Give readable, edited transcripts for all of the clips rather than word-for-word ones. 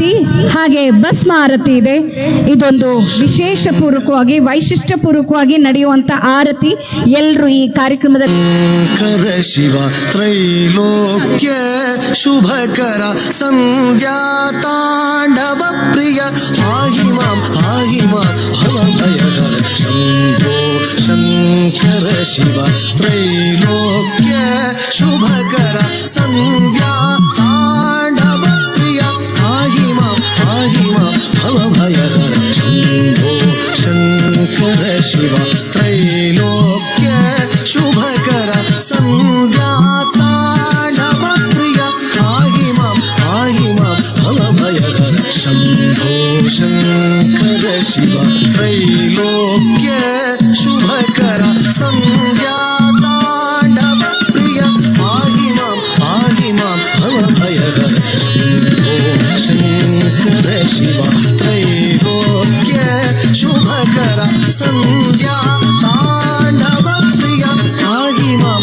ಆರತಿ ಹಾಗೆ ಭಸ್ಮ ಆರತಿ ಇದೆ. ಇದೊಂದು ವಿಶೇಷ ಪೂರ್ವಕವಾಗಿ ವೈಶಿಷ್ಟ್ಯಪೂರ್ವಕವಾಗಿ ನಡೆಯುವಂತ ಆರತಿ. ಎಲ್ಲರೂ ಈ ಕಾರ್ಯಕ್ರಮದಲ್ಲಿ ಶಿವ ತ್ರೈಲೋಕ್ಯ ಶುಭಕರ ಸಂಧ್ಯಾ ತಾಂಡವ ಪ್ರಿಯ ಪಾಹಿ ಮಾಂ ಭವಭಯಹರ ಶಂಭೋ ಶಂಕರ ಶಿವ ತ್ರೈಲೋಕ್ಯ ಶುಭಕರ ಸಂಧ್ಯಾ ತಾಂಡವ ಪ್ರಿಯ ಪಾಹಿ ಮಾಂ ಭವಭಯಹರ ಶಂಭೋ ಶಂಕರ ಶಿವ ತ್ರೈಲೋಕ್ಯ ಶುಭಕರ ಸಂಧ್ಯಾ ತಾಂಡವ ಪ್ರಿಯ ಪಾಹಿ ಮಾಂ ಭವಭಯಹರ ಶಂಭೋ ಶಂಕರ ಶಿವ ತ್ರೈಲೋಕ್ಯ ಶುಭಕರ ಸಂಧ್ಯಾ ತಾಂಡವ ಪ್ರಿಯ ಪಾಹಿ ಮಾಂ ಭವಭಯಹರ ಶಂಭೋ ಶಂಕರ ಶಿವ ತ್ರೈಲೋಕ್ಯ ಶುಭಕರ ಸಂಧ್ಯಾ ತಾಂಡವ ಪ್ರಿಯ ಪಾಹಿ ಮಾಂ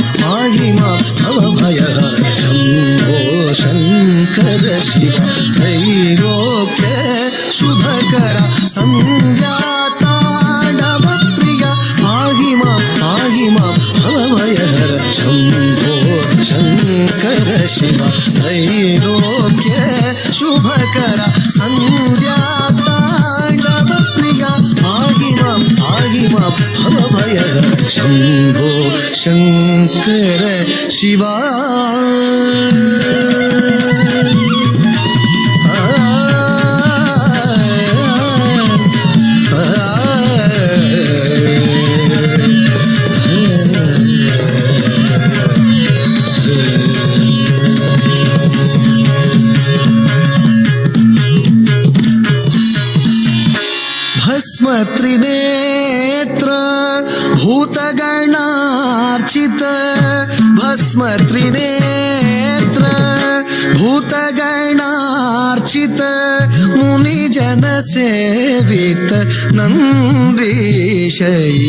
ಭವಭಯಹರ ಶಂಭೋ ಶಂಕರ ಶಿವ ತ್ರೈಲೋಕ್ಯ ಶುಭಕರ ಸಂಧ್ಯಾ ತಾಂಡವ ಪ್ರಿಯ ಪಾಹಿ ಮಾಂ ಭವಭಯಹರ ಶಂಭೋ ಶಂಕರ ಶಿವ ತ್ರೈಲೋಕ್ಯ ಶುಭಕರ ಸಂಧ್ಯಾ ತಾಂಡವ ಪ್ರಿಯ ಪಾಹಿ ಮಾಂ ಭವಭಯಹರ ಶಂಭೋ ಶಂಕರ ಶಿವ. ಭಸ್ಮ ತ್ರಿನೇತ್ರ ಭೂತಗಣಾರ್ಚಿತ ಭಸ್ಮ ತ್ರಿನೇತ್ರ ಭೂತಗಣಾರ್ಚಿತ ಮುನಿಜನ ಸೇವಿತ ನಂದೀಶ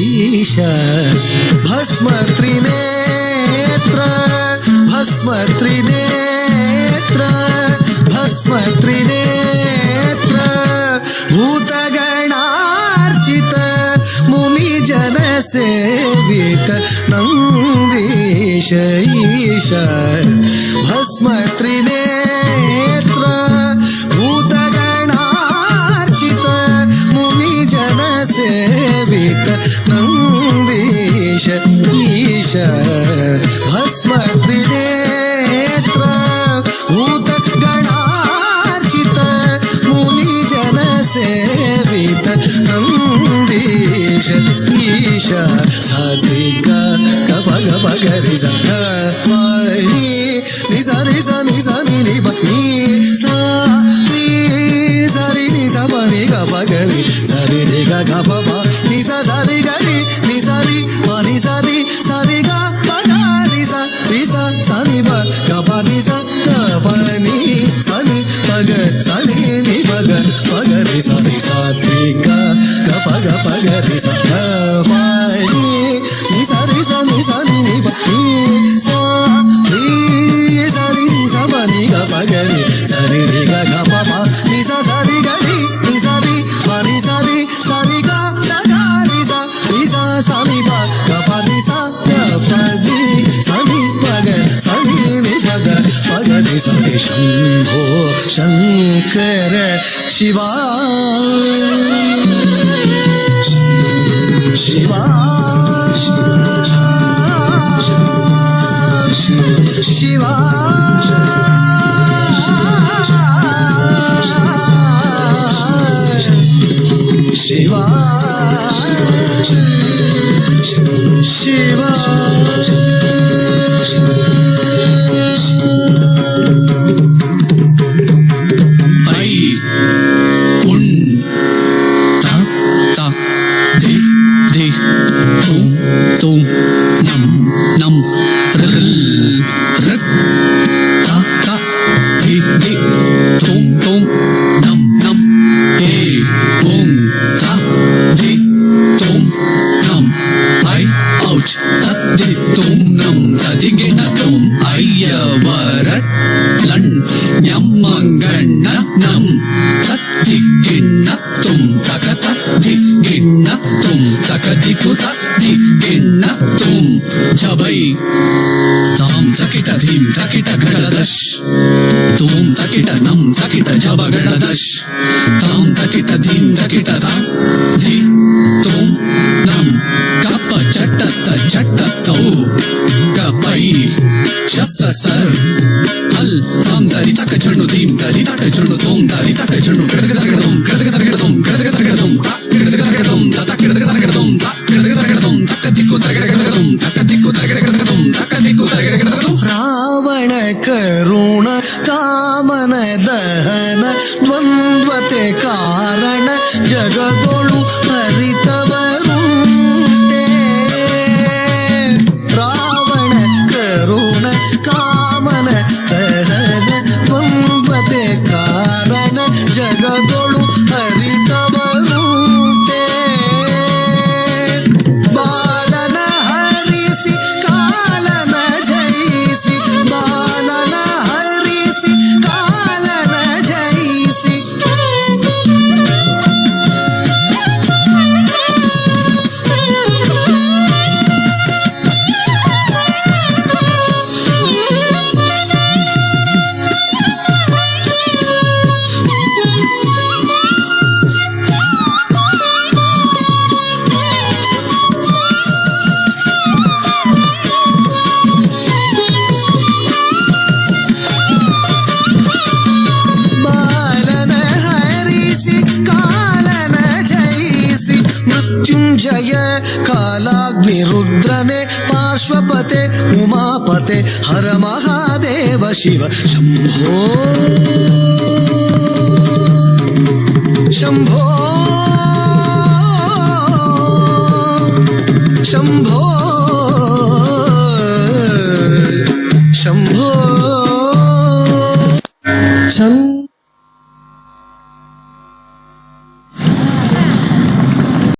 ಈಶ ಭಸ್ಮ ತ್ರಿನೇತ್ರ ಭಸ್ಮ ತ್ರಿನೇತ್ರ ಭಸ್ಮ ತ್ರಿನೇತ್ರ ಭೂತಗಣಾರ್ಚಿತ ಮುನಿಜನ ಸೇವಿತ ನಂದೀಶ ಈಶ ಭಸ್ಮ ತ್ರಿನೇತ್ರ ಭೂತಗಣಾರ್ಚಿತ ಮುನಿಜನ ಸೇವಿತ ನಂದೀಶ ಈಶ ಭಸ್ಮ ತ್ರಿನೇತ್ರ ಭೂತಗಣಾರ್ಚಿತ ಮುನಿಜನ ಸೇವಿತ ನಂದೀಶ ಈಶ ಸಾತ್ವಿಕ ಕಪಗ ಪಗರಿ ಸಗ ಮಹಿ ನಿಸ ನಿಸ ನಿಸ ನಿ ಬಿ ಸಾ ಸರಿ ನಿಸ ಬನಿ ಗ ಪಗರಿ ಸರಿ ರಿ ಗ ಗ ಪ ಪ ನಿಸ ಸರಿ ಗರಿ ನಿ ಸರಿ ಮನಿ ಸರಿ ಸರಿ ಗ ಪಗ ನಿಸ ನಿಸ ಸನಿ ಬ ಗ ಪ ನಿಸ ಗ ಪ ನಿ ಸನಿ ಪಗ ಸನಿ ನಿ ಪಗ ಪಗರಿ ಸರಿ ಸಾತ್ವಿಕ ಪಗ ಪಗರಿ ಸ ಗ ಮಹಿ ನಿ ಸರಿ ಸ ನಿ ಸನಿ ನಿ ಬ ನಿ ಸಾ ರಿ ಸರಿ ನಿ ಸ ಬ ನಿ ಗ ಪಗರಿ ಸರಿ ರಿ ಗ ಗ ಪ ಪ ನಿ ಸ ಸರಿ ಗರಿ ನಿ ಸರಿ ಮ ನಿ ಸರಿ ಸರಿ ಗ ಗ ಗ ನಿ ಸ ಸನಿ ಬ ಗ ಪ ನಿ ಸ ಗ ಪ ನಿ ಸನಿ ಪಗ ಸನಿ ನಿ ಪಗ ಪಗ ನಿ ಸರಿ ಶಂಭೋ ಶಂಕರ ಶಿವ ಶಿವ ಶಿವ ಶಿವ ಶಿವ ಐ ಉನ್ ತ ತ ಧಿ ಧಿ ತುಂ ತುಂ ನಂ ನಂ ರಿಲ್ ರಿಕ್ ತ ತ ಧಿ ಧಿ ತುಂ ತುಂ ನಂ ನಂ ಏ ಉಂ ತ ಧಿ ತುಂ ನಂ ಐ ಔಚ್ ತ ಧಿ ತುಂ ತತ್ತಿ ಗಿಣ್ಣ ತುಂ ತಕತ ದಿ ಗಿಣ್ಣ ತುಂ ತಕದಿಕುತ ದಿ ಗಿಣ್ಣ ತುಂ ಝಬೈ ತಾಂ ತಕಿಟ ಧೀಂ ತಕಿಟ ಘಡದಶ್ ತೂಂ ತಕಿಟ ನಂ ತಕಿಟ ಝಬಗಡದಶ್ ತಾಂ ತಕಿಟ ಧೀಂ ತಕಿಟ ತಾಂ ಧಿ ತೂಂ ನಂ ಕಪ್ಪ ಚಟ್ಟತ್ತ ಚಟ್ಟತ್ತೌ ಕಪೈ ಶಸ್ಸ ಸರ್ ಅಲ್ ತಾಂ ದಾರಿ ತಕ ಚಣ್ಣು ಧೀಂ ದಾರಿ ತಕ ಚಣ್ಣು ತೋಂ ದಾರಿ ತಕ ಚಣ್ಣು ಗಡಗ ತರಗಡದೋಂ ಗಡಗ ತರಗಡದೋಂ ಗಡಗ ತರಗಡದೋಂ ಗಡಗ ತರಗಡದೋಂ ತಕ ಗಡಗ ತರಗಡದೋಂ ಗಡಗ ತರಗಡದೋಂ ತಕ ದಿಕ್ಕು ತರಗಡಗಡದೋಂ ತಕ ದಿಕ್ಕು ತರಗಡಗಡದೋಂ ತಕ ದಿಕ್ಕು ತರಗಡಗಡದೋಂ ರಾವಣ ಕರುಣ ಕಾಮನ ದಹನ ದ್ವಂದ್ವತೆ ಕಾರಣ ಜಗದೊಳು ಹರಿತವರುಂಟೆ ರಾವಣ ಕರುಣ ಕಾಮನ ದಹನ ದ್ವಂದ್ವತೆ ಕಾರಣ ಜಗದೊಳು ಹರಿತವರುಂಟೆ ಬಾಲನ ಹರಿಸಿ ಕಾಲನ ಜಯಿಸಿ ಬಾಲನ ಹರಿಸಿ ಕಾಲನ ಜಯಿಸಿ ಬಾಲನ ಹರಿಸಿ ಕಾಲನ ಜಯಿಸಿ ಮೃತ್ಯುಂಜಯ ಕಾಲಾಗ್ನಿ ರುದ್ರನೆ ಪಾರ್ಶ್ವಪತೆ ಉಮಾಪತೆ ಹರ ಮಹಾದೇವ ಶಿವ ಶಂಭೋ ಶಂಭೋ ಶಂಭೋ